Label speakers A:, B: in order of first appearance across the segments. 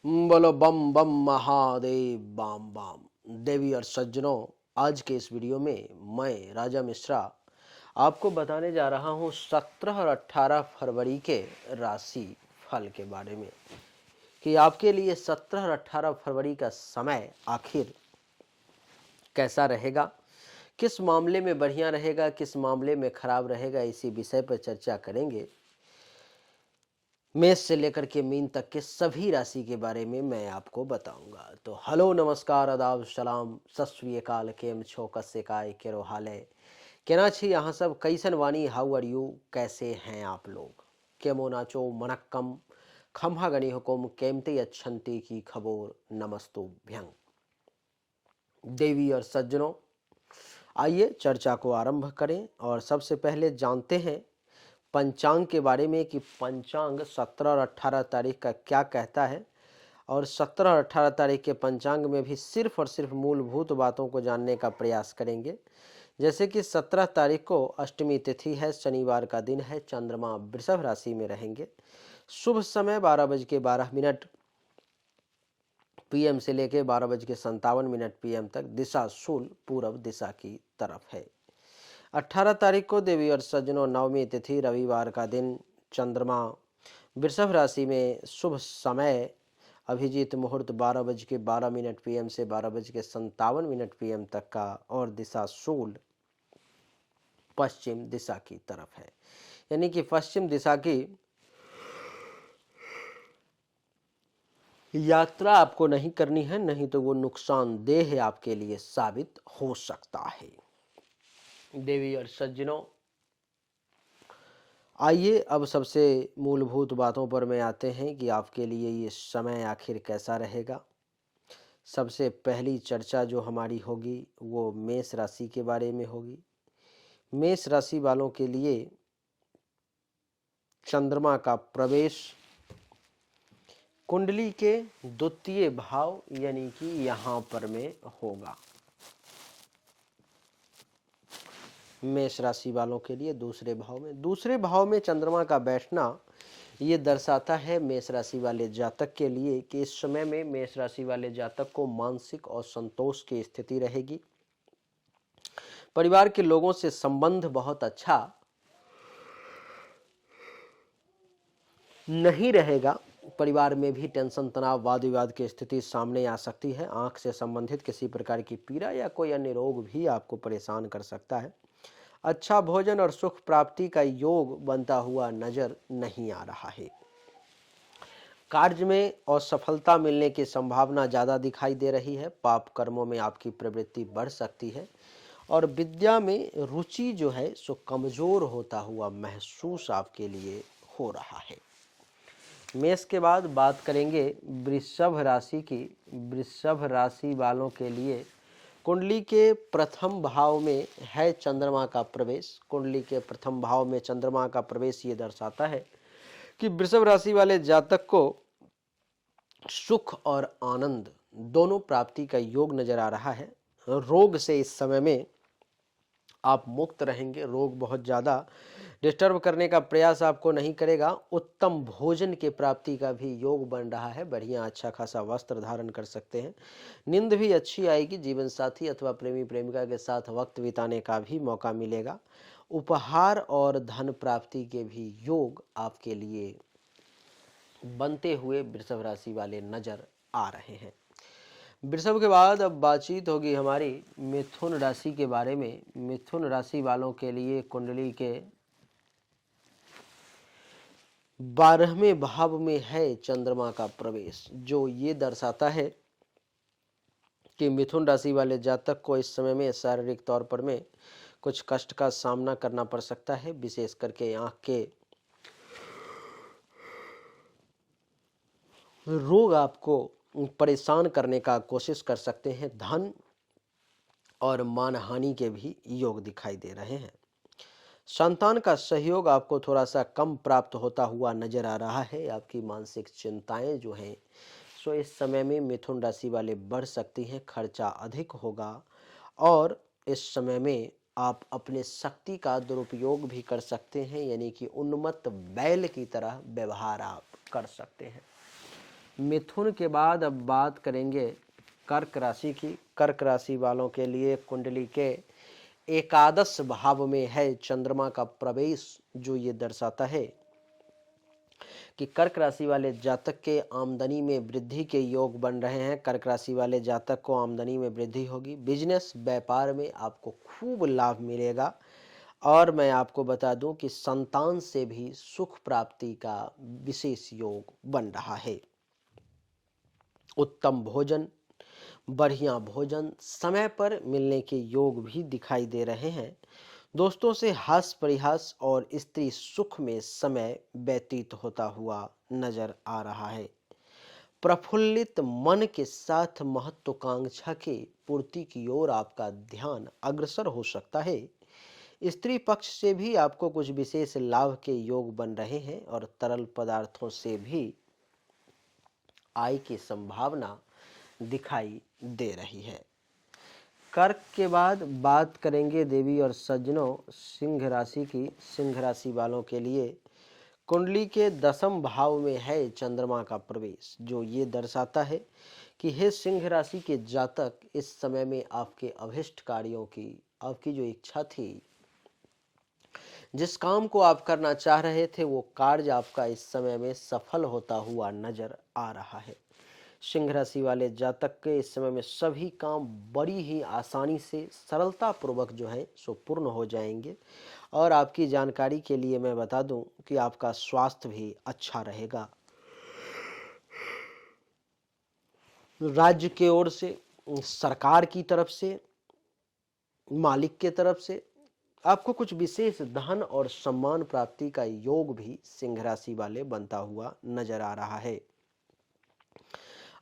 A: बोलो बम बम Mahadev balm balm. देवी और सज्जनों, आज के इस वीडियो में मैं राजा मिश्रा आपको बताने जा रहा हूँ 17 और 18 फरवरी के राशि फल के बारे में कि आपके लिए 17 और 18 फरवरी का समय आखिर कैसा रहेगा, किस मामले में बढ़िया रहेगा, किस मामले में खराब रहेगा। इसी विषय पर चर्चा करेंगे। मेष से लेकर के मीन तक के सभी राशि के बारे में मैं आपको बताऊंगा। तो हेलो, नमस्कार, आदाब, सलाम, सत श्री अकाल, केम छो, कस्से काय, केरो हाले, केना छी यहाँ सब, कैसन वाणी, हाउ आर यू, कैसे हैं आप लोग, केमो नाचो मनक्कम, खम्हा गणी हुकुम, केमते अच्छंती की खबोर, नमस्तु भ्यंग। देवी और सज्जनों, आइए चर्चा को आरंभ करें और सबसे पहले जानते हैं पंचांग के बारे में कि पंचांग 17 और 18 तारीख का क्या कहता है। और 17 और 18 तारीख के पंचांग में भी सिर्फ और सिर्फ मूलभूत बातों को जानने का प्रयास करेंगे। जैसे कि 17 तारीख को अष्टमी तिथि है, शनिवार का दिन है, चंद्रमा वृषभ राशि में रहेंगे। शुभ समय 12:12 PM से लेकर 12:57 PM तक। दिशा शूल पूर्व दिशा की तरफ है। 18 तारीख को देवी और सज्जनों नवमी तिथि, रविवार का दिन, चंद्रमा वृषभ राशि में, शुभ समय अभिजीत मुहूर्त 12:12 PM से 12:57 PM तक का, और दिशा शूल पश्चिम दिशा की तरफ है। यानी कि पश्चिम दिशा की यात्रा आपको नहीं करनी है, नहीं तो वो नुकसानदेह आपके लिए साबित हो सकता है। देवी और सज्जनों, आइए अब सबसे मूलभूत बातों पर में आते हैं कि आपके लिए ये समय आखिर कैसा रहेगा। सबसे पहली चर्चा जो हमारी होगी वो मेष राशि के बारे में होगी। मेष राशि वालों के लिए चंद्रमा का प्रवेश कुंडली के द्वितीय भाव यानी कि यहाँ पर में होगा। मेष राशि वालों के लिए दूसरे भाव में चंद्रमा का बैठना ये दर्शाता है मेष राशि वाले जातक के लिए कि इस समय में मेष राशि वाले जातक को मानसिक और संतोष की स्थिति रहेगी। परिवार के लोगों से संबंध बहुत अच्छा नहीं रहेगा। परिवार में भी टेंशन, तनाव, वाद विवाद की स्थिति सामने आ सकती है। आंख से संबंधित किसी प्रकार की पीड़ा या कोई अन्य रोग भी आपको परेशान कर सकता है। अच्छा भोजन और सुख प्राप्ति का योग बनता हुआ नजर नहीं आ रहा है। कार्य में असफलता मिलने की संभावना ज़्यादा दिखाई दे रही है। पाप कर्मों में आपकी प्रवृत्ति बढ़ सकती है और विद्या में रुचि जो है सो कमजोर होता हुआ महसूस आपके लिए हो रहा है। मेष के बाद बात करेंगे वृषभ राशि की। वृषभ राशि वालों के लिए कुंडली के प्रथम भाव में है चंद्रमा का प्रवेश। कुंडली के प्रथम भाव में चंद्रमा का प्रवेश ये दर्शाता है कि वृषभ राशि वाले जातक को सुख और आनंद दोनों प्राप्ति का योग नजर आ रहा है। रोग से इस समय में आप मुक्त रहेंगे। रोग बहुत ज़्यादा डिस्टर्ब करने का प्रयास आपको नहीं करेगा। उत्तम भोजन के प्राप्ति का भी योग बन रहा है। बढ़िया अच्छा खासा वस्त्र धारण कर सकते हैं। नींद भी अच्छी आएगी। जीवन साथी अथवा प्रेमी प्रेमिका के साथ वक्त बिताने का भी मौका मिलेगा। उपहार और धन प्राप्ति के भी योग आपके लिए बनते हुए वृषभ राशि वाले नजर आ रहे हैं। वृषभ के बाद अब बातचीत होगी हमारी मिथुन राशि के बारे में। मिथुन राशि वालों के लिए कुंडली के 12वें भाव में है चंद्रमा का प्रवेश, जो ये दर्शाता है कि मिथुन राशि वाले जातक को इस समय में शारीरिक तौर पर में कुछ कष्ट का सामना करना पड़ सकता है। विशेष करके आंख के रोग आपको परेशान करने का कोशिश कर सकते हैं। धन और मानहानि के भी योग दिखाई दे रहे हैं। संतान का सहयोग आपको थोड़ा सा कम प्राप्त होता हुआ नजर आ रहा है। आपकी मानसिक चिंताएं जो हैं सो इस समय में मिथुन राशि वाले बढ़ सकती हैं। खर्चा अधिक होगा और इस समय में आप अपने शक्ति का दुरुपयोग भी कर सकते हैं, यानी कि उन्मत्त बैल की तरह व्यवहार आप कर सकते हैं। मिथुन के बाद अब बात करेंगे कर्क राशि की। कर्क राशि वालों के लिए कुंडली के एकादश भाव में है चंद्रमा का प्रवेश, जो ये दर्शाता है कि कर्क राशि वाले जातक के आमदनी में वृद्धि के योग बन रहे हैं। कर्क राशि वाले जातक को आमदनी में वृद्धि होगी। बिजनेस व्यापार में आपको खूब लाभ मिलेगा। और मैं आपको बता दूं कि संतान से भी सुख प्राप्ति का विशेष योग बन रहा है। उत्तम भोजन, बढ़िया भोजन समय पर मिलने के योग भी दिखाई दे रहे हैं। दोस्तों से हास्य परिहास और स्त्री सुख में समय व्यतीत होता हुआ नजर आ रहा है। प्रफुल्लित मन के साथ महत्वाकांक्षा के पूर्ति की ओर आपका ध्यान अग्रसर हो सकता है। स्त्री पक्ष से भी आपको कुछ विशेष लाभ के योग बन रहे हैं और तरल पदार्थों से भी आय की संभावना दिखाई दे रही है। कर्क के बाद बात करेंगे देवी और सज्जनों सिंह राशि की। सिंह राशि वालों के लिए कुंडली के दसम भाव में है चंद्रमा का प्रवेश, जो ये दर्शाता है कि हे सिंह राशि के जातक, इस समय में आपके अभिष्ट कार्यों की, आपकी जो इच्छा थी, जिस काम को आप करना चाह रहे थे, वो कार्य आपका इस समय में सफल होता हुआ नजर आ रहा है। सिंह राशि वाले जातक के इस समय में सभी काम बड़ी ही आसानी से सरलता पूर्वक जो है सो पूर्ण हो जाएंगे। और आपकी जानकारी के लिए मैं बता दूं कि आपका स्वास्थ्य भी अच्छा रहेगा। राज्य की ओर से, सरकार की तरफ से, मालिक के तरफ से आपको कुछ विशेष धन और सम्मान प्राप्ति का योग भी सिंह राशि वाले बनता हुआ नजर आ रहा है।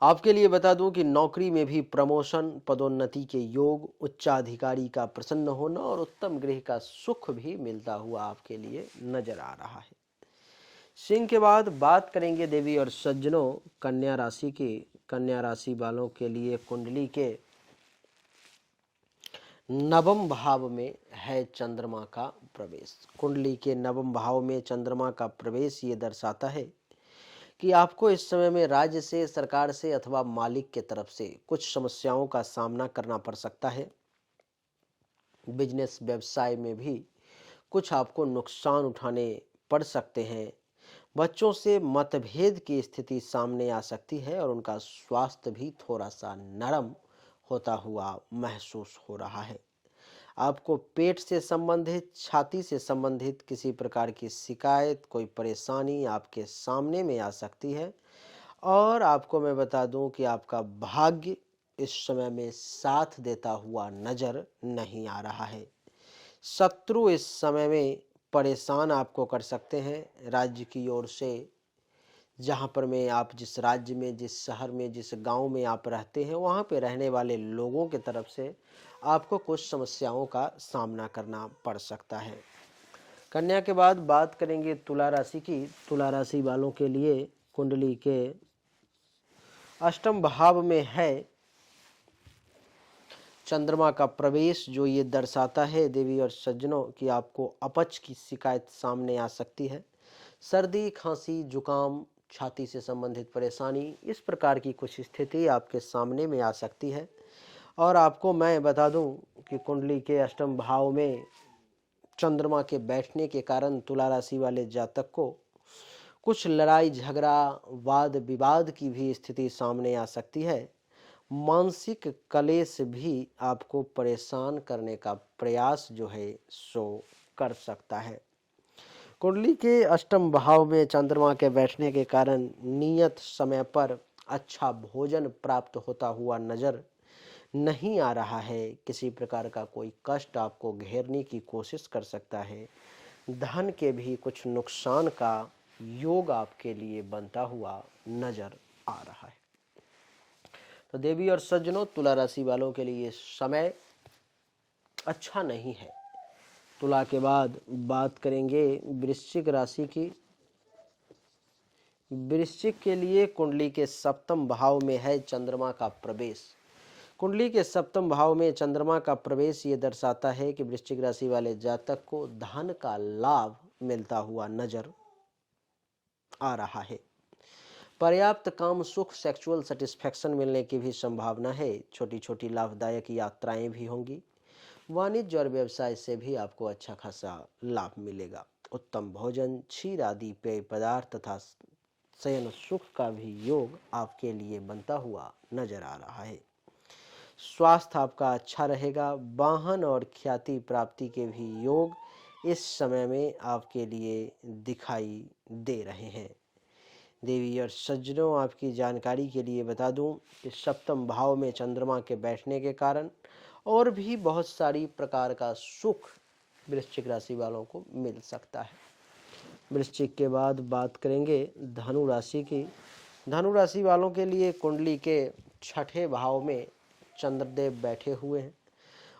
A: आपके लिए बता दूं कि नौकरी में भी प्रमोशन, पदोन्नति के योग, उच्चाधिकारी का प्रसन्न होना और उत्तम गृह का सुख भी मिलता हुआ आपके लिए नजर आ रहा है। सिंह के बाद बात करेंगे देवी और सज्जनों कन्या राशि की। कन्या राशि वालों के लिए कुंडली के नवम भाव में है चंद्रमा का प्रवेश। कुंडली के नवम भाव में चंद्रमा का प्रवेश ये दर्शाता है कि आपको इस समय में राज्य से, सरकार से अथवा मालिक के तरफ से कुछ समस्याओं का सामना करना पड़ सकता है। बिजनेस व्यवसाय में भी कुछ आपको नुकसान उठाने पड़ सकते हैं। बच्चों से मतभेद की स्थिति सामने आ सकती है और उनका स्वास्थ्य भी थोड़ा सा नरम होता हुआ महसूस हो रहा है। आपको पेट से संबंधित, छाती से संबंधित किसी प्रकार की शिकायत, कोई परेशानी आपके सामने में आ सकती है। और आपको मैं बता दूं कि आपका भाग्य इस समय में साथ देता हुआ नजर नहीं आ रहा है। शत्रु इस समय में परेशान आपको कर सकते हैं। राज्य की ओर से, जहाँ पर में आप जिस राज्य में, जिस शहर में, जिस गांव में आप रहते हैं, वहाँ पे रहने वाले लोगों की तरफ से आपको कुछ समस्याओं का सामना करना पड़ सकता है। कन्या के बाद बात करेंगे तुला राशि की। तुला राशि वालों के लिए कुंडली के अष्टम भाव में है चंद्रमा का प्रवेश, जो ये दर्शाता है देवी और सज्जनों कि आपको अपच की शिकायत सामने आ सकती है। सर्दी, खांसी, जुकाम, छाती से संबंधित परेशानी, इस प्रकार की कुछ स्थिति आपके सामने में आ सकती है। और आपको मैं बता दूं कि कुंडली के अष्टम भाव में चंद्रमा के बैठने के कारण तुला राशि वाले जातक को कुछ लड़ाई झगड़ा, वाद विवाद की भी स्थिति सामने आ सकती है। मानसिक कलेश भी आपको परेशान करने का प्रयास जो है सो कर सकता है। कुंडली के अष्टम भाव में चंद्रमा के बैठने के कारण नियत समय पर अच्छा भोजन प्राप्त होता हुआ नजर नहीं आ रहा है। किसी प्रकार का कोई कष्ट आपको घेरने की कोशिश कर सकता है। धन के भी कुछ नुकसान का योग आपके लिए बनता हुआ नजर आ रहा है। तो देवी और सज्जनों, तुला राशि वालों के लिए समय अच्छा नहीं है। तुला के बाद बात करेंगे वृश्चिक राशि की। वृश्चिक के लिए कुंडली के सप्तम भाव में है चंद्रमा का प्रवेश। कुंडली के सप्तम भाव में चंद्रमा का प्रवेश ये दर्शाता है कि वृश्चिक राशि वाले जातक को धन का लाभ मिलता हुआ नजर आ रहा है। पर्याप्त काम सुख सेक्सुअल सेटिस्फैक्शन मिलने की भी संभावना है। छोटी छोटी लाभदायक यात्राएं भी होंगी। वाणिज्य और व्यवसाय से भी आपको अच्छा खासा लाभ मिलेगा। उत्तम भोजन, क्षीर आदि पेय पदार्थ तथा शयन सुख का भी योग आपके लिए बनता हुआ नजर आ रहा है। स्वास्थ्य आपका अच्छा रहेगा। वाहन और ख्याति प्राप्ति के भी योग इस समय में आपके लिए दिखाई दे रहे हैं। देवी और सज्जनों, आपकी जानकारी के लिए बता दूं कि सप्तम भाव में चंद्रमा के बैठने के कारण और भी बहुत सारी प्रकार का सुख वृश्चिक राशि वालों को मिल सकता है। वृश्चिक के बाद बात करेंगे धनु राशि की। धनु राशि वालों के लिए कुंडली के छठे भाव में चंद्रदेव बैठे हुए हैं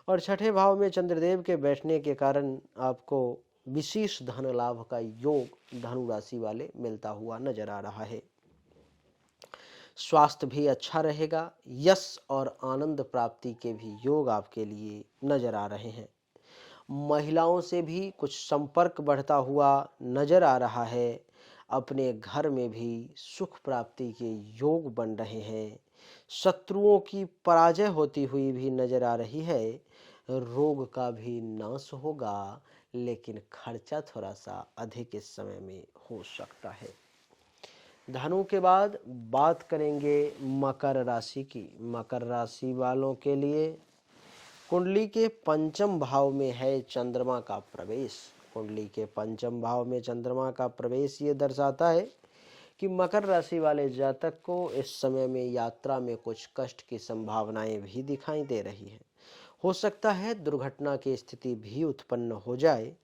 A: और छठे भाव में चंद्रदेव के बैठने के कारण आपको विशेष धन लाभ का योग धनु राशि वाले मिलता हुआ नजर आ रहा है। स्वास्थ्य भी अच्छा रहेगा। यश और आनंद प्राप्ति के भी योग आपके लिए नजर आ रहे हैं। महिलाओं से भी कुछ संपर्क बढ़ता हुआ नजर आ रहा है। अपने घर में भी सुख प्राप्ति के योग बन रहे हैं। शत्रुओं की पराजय होती हुई भी नजर आ रही है। रोग का भी नाश होगा, लेकिन खर्चा थोड़ा सा अधिक इस समय में हो सकता है। धनु के बाद बात करेंगे मकर राशि की। मकर राशि वालों के लिए कुंडली के पंचम भाव में है चंद्रमा का प्रवेश। कुंडली के पंचम भाव में चंद्रमा का प्रवेश ये दर्शाता है कि मकर राशि वाले जातक को इस समय में यात्रा में कुछ कष्ट की संभावनाएं भी दिखाई दे रही है। हो सकता है दुर्घटना की स्थिति भी उत्पन्न हो जाए।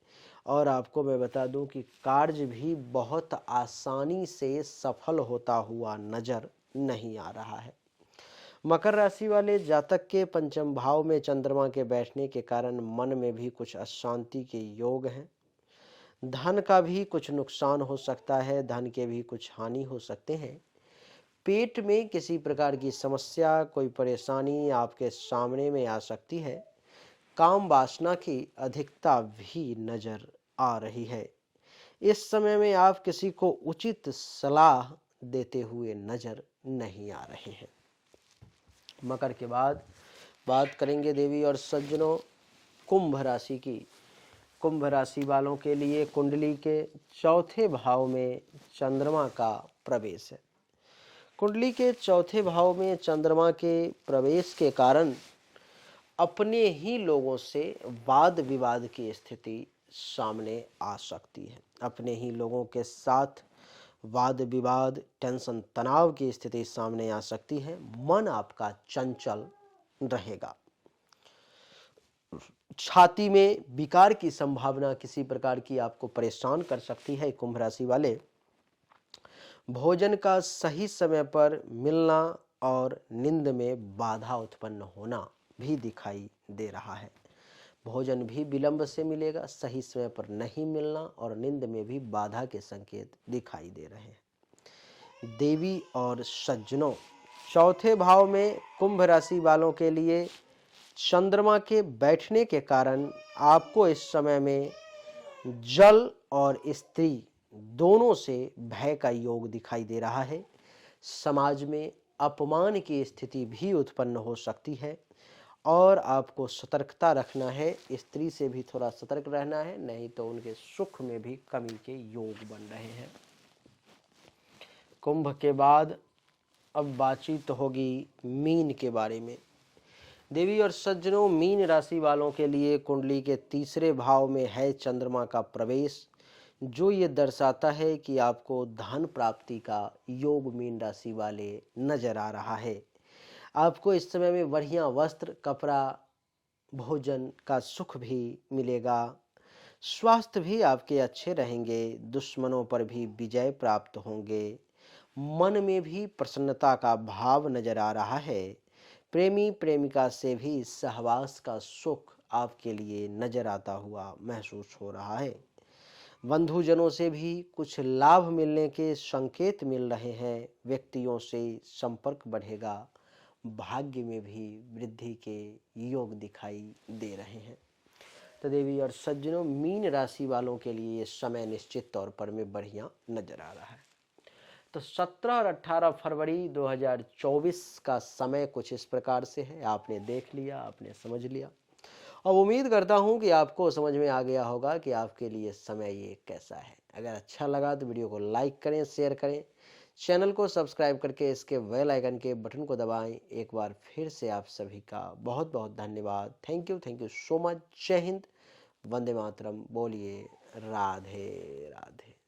A: और आपको मैं बता दूं कि कार्य भी बहुत आसानी से सफल होता हुआ नजर नहीं आ रहा है। मकर राशि वाले जातक के पंचम भाव में चंद्रमा के बैठने के कारण मन में भी कुछ अशांति के योग हैं। धन का भी कुछ नुकसान हो सकता है। धन के भी कुछ हानि हो सकते हैं। पेट में किसी प्रकार की समस्या, कोई परेशानी आपके सामने में आ सकती है। काम वासना की अधिकता भी नजर आ रही है। इस समय में आप किसी को उचित सलाह देते हुए नजर नहीं आ रहे हैं। मकर के बाद बात करेंगे देवी और सज्जनों कुंभ राशि की। कुंभ राशि वालों के लिए कुंडली के चौथे भाव में चंद्रमा का प्रवेश है। कुंडली के चौथे भाव में चंद्रमा के प्रवेश के कारण अपने ही लोगों से वाद विवाद की स्थिति सामने आ सकती है। अपने ही लोगों के साथ वाद विवाद, टेंशन, तनाव की स्थिति सामने आ सकती है। मन आपका चंचल रहेगा। छाती में विकार की संभावना किसी प्रकार की आपको परेशान कर सकती है। कुंभ राशि वाले, भोजन का सही समय पर मिलना और नींद में बाधा उत्पन्न होना भी दिखाई दे रहा है। भोजन भी विलंब से मिलेगा, सही समय पर नहीं मिलना और नींद में भी बाधा के संकेत दिखाई दे रहे हैं। देवी और सज्जनों, चौथे भाव में कुंभ राशि वालों के लिए चंद्रमा के बैठने के कारण आपको इस समय में जल और स्त्री दोनों से भय का योग दिखाई दे रहा है। समाज में अपमान की स्थिति भी उत्पन्न हो सकती है और आपको सतर्कता रखना है। स्त्री से भी थोड़ा सतर्क रहना है, नहीं तो उनके सुख में भी कमी के योग बन रहे हैं। कुंभ के बाद अब बातचीत होगी मीन के बारे में। देवी और सज्जनों, मीन राशि वालों के लिए कुंडली के तीसरे भाव में है चंद्रमा का प्रवेश, जो ये दर्शाता है कि आपको धन प्राप्ति का योग मीन राशि वाले नजर आ रहा है। आपको इस समय में बढ़िया वस्त्र, कपड़ा, भोजन का सुख भी मिलेगा। स्वास्थ्य भी आपके अच्छे रहेंगे। दुश्मनों पर भी विजय प्राप्त होंगे। मन में भी प्रसन्नता का भाव नजर आ रहा है। प्रेमी प्रेमिका से भी सहवास का सुख आपके लिए नजर आता हुआ महसूस हो रहा है। बंधुजनों से भी कुछ लाभ मिलने के संकेत मिल रहे हैं। व्यक्तियों से संपर्क बढ़ेगा। भाग्य में भी वृद्धि के योग दिखाई दे रहे हैं। तो देवी और सज्जनों, मीन राशि वालों के लिए ये समय निश्चित तौर पर में बढ़िया नजर आ रहा है। तो 17 और 18 फरवरी 2024 का समय कुछ इस प्रकार से है। आपने देख लिया, आपने समझ लिया। अब उम्मीद करता हूँ कि आपको समझ में आ गया होगा कि आपके लिए समय ये कैसा है। अगर अच्छा लगा तो वीडियो को लाइक करें, शेयर करें, चैनल को सब्सक्राइब करके इसके बेल आइकन के बटन को दबाएं। एक बार फिर से आप सभी का बहुत बहुत धन्यवाद। Thank you so much. जय हिंद, वंदे मातरम। बोलिए राधे राधे।